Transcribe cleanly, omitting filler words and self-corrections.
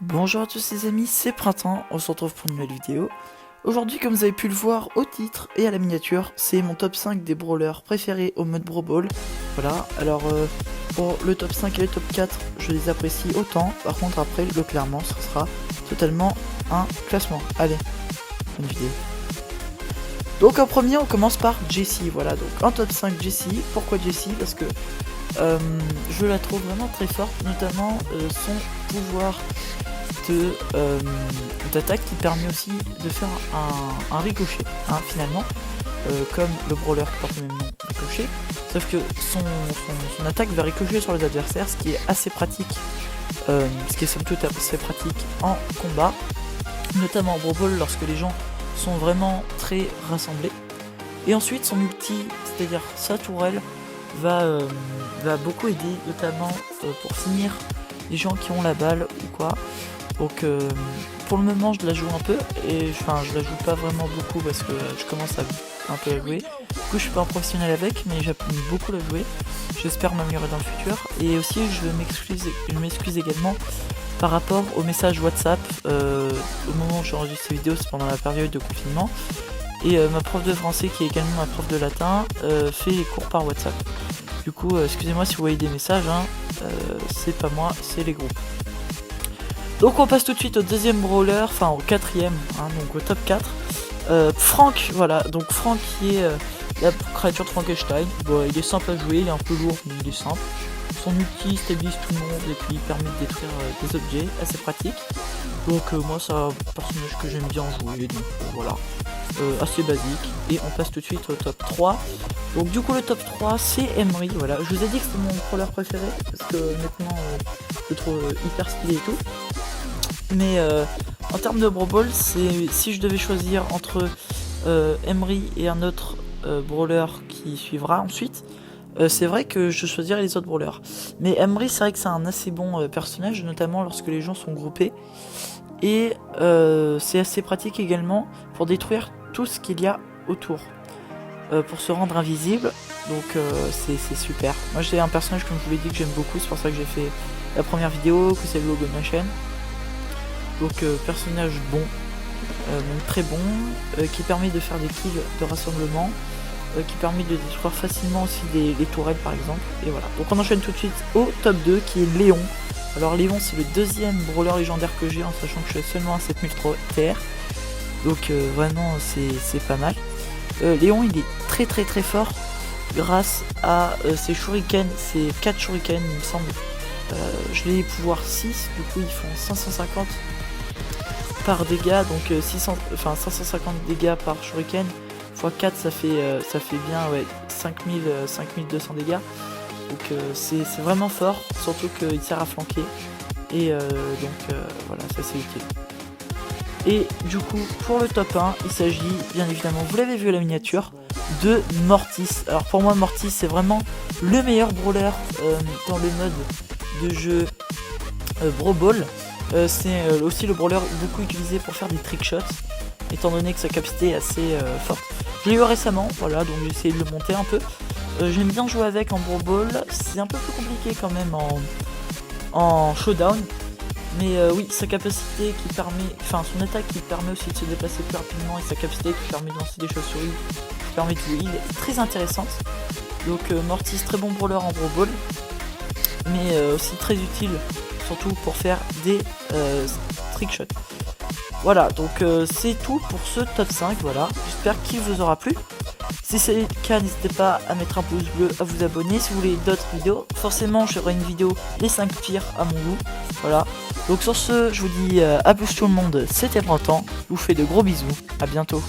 Bonjour à tous les amis, c'est Printemps, on se retrouve pour une nouvelle vidéo. Aujourd'hui, comme vous avez pu le voir au titre et à la miniature, c'est mon top 5 des brawlers préférés au mode Brawl Ball. Voilà, alors pour le top 5 et le top 4, je les apprécie autant. Par contre après, le clairement, ce sera totalement un classement. Allez, bonne vidéo. Donc en premier, on commence par Jessie. Voilà, donc en top 5 Jessie. Pourquoi Jessie? Parce que je la trouve vraiment très forte, notamment son pouvoir d'attaque qui permet aussi de faire un ricochet, hein, finalement, comme le brawler qui porte le même nom, ricochet, sauf que son attaque va ricocher sur les adversaires, ce qui est assez pratique, ce qui est somme toute assez pratique en combat, notamment en Brawl Ball lorsque les gens sont vraiment très rassemblés. Et ensuite son ulti, c'est-à-dire sa tourelle, va beaucoup aider, notamment pour finir les gens qui ont la balle ou quoi. Donc pour le moment je la joue un peu, et enfin je la joue pas vraiment beaucoup parce que je commence à un peu la jouer. Du coup je suis pas un professionnel avec, mais j'apprends beaucoup la jouer. J'espère m'améliorer dans le futur. Et aussi je m'excuse également par rapport au message WhatsApp. Au moment où j'enregistre cette vidéo, c'est pendant la période de confinement. Et ma prof de français, qui est également ma prof de latin, fait les cours par WhatsApp. Du coup excusez-moi si vous voyez des messages, hein, c'est pas moi, c'est les groupes. Donc on passe tout de suite au deuxième brawler, enfin au quatrième, hein, donc au top 4. Franck, voilà, donc Franck qui est la créature de Frankenstein. Bon, il est simple à jouer, il est un peu lourd, mais il est simple. Son ulti stabilise tout le monde et puis il permet de détruire des objets, assez pratique. Donc moi c'est un personnage que j'aime bien jouer, donc voilà, assez basique. Et on passe tout de suite au top 3. Donc du coup le top 3 c'est Emery, voilà. Je vous ai dit que c'était mon brawler préféré, parce que maintenant je le trouve hyper stylé et tout. Mais en termes de Brawl Ball, si je devais choisir entre Emery et un autre brawler qui suivra ensuite, c'est vrai que je choisirais les autres brawlers. Mais Emery, c'est vrai que c'est un assez bon personnage, notamment lorsque les gens sont groupés. Et c'est assez pratique également pour détruire tout ce qu'il y a autour, pour se rendre invisible. Donc c'est super. Moi j'ai un personnage, comme je vous l'ai dit, que j'aime beaucoup, c'est pour ça que j'ai fait la première vidéo, que c'est le logo de ma chaîne. Donc personnage bon, même très bon, qui permet de faire des kills de rassemblement, qui permet de détruire facilement aussi les tourelles par exemple. Et voilà, donc on enchaîne tout de suite au top 2 qui est Léon. Alors Léon c'est le deuxième brawler légendaire que j'ai, en sachant que je suis seulement à 7000 TR. Donc vraiment c'est pas mal. Léon il est très fort grâce à ses shurikens, ses 4 shurikens il me semble. Je l'ai pouvoir 6, du coup ils font 550 par dégâts, donc 550 dégâts par shuriken x 4 ça fait bien, ouais, 5200 dégâts. Donc c'est vraiment fort, surtout qu'il sert à flanquer. Et voilà, ça c'est utile. Et du coup pour le top 1, il s'agit bien évidemment, vous l'avez vu à la miniature, de Mortis. Alors pour moi Mortis c'est vraiment le meilleur brawler dans le mode de jeu Brawl Ball. C'est aussi le brawler beaucoup utilisé pour faire des trickshots, étant donné que sa capacité est assez forte. Je l'ai eu récemment, voilà, donc j'ai essayé de le monter un peu. J'aime bien jouer avec en Brawl Ball, c'est un peu plus compliqué quand même en showdown. Mais oui, sa capacité qui permet, enfin son attaque qui permet aussi de se déplacer plus rapidement, et sa capacité qui permet de lancer des chauves-souris, qui permet de heal, est très intéressante. Donc Mortis, très bon brawler en Brawl Ball, mais aussi très utile, surtout pour faire des trickshots. Voilà, donc c'est tout pour ce top 5, voilà. J'espère qu'il vous aura plu. Si c'est le cas, n'hésitez pas à mettre un pouce bleu, à vous abonner. Si vous voulez d'autres vidéos, forcément j'aurai une vidéo les 5 pires à mon goût. Voilà, donc sur ce, je vous dis à plus tout le monde, c'était Printemps. Je vous fais de gros bisous, à bientôt.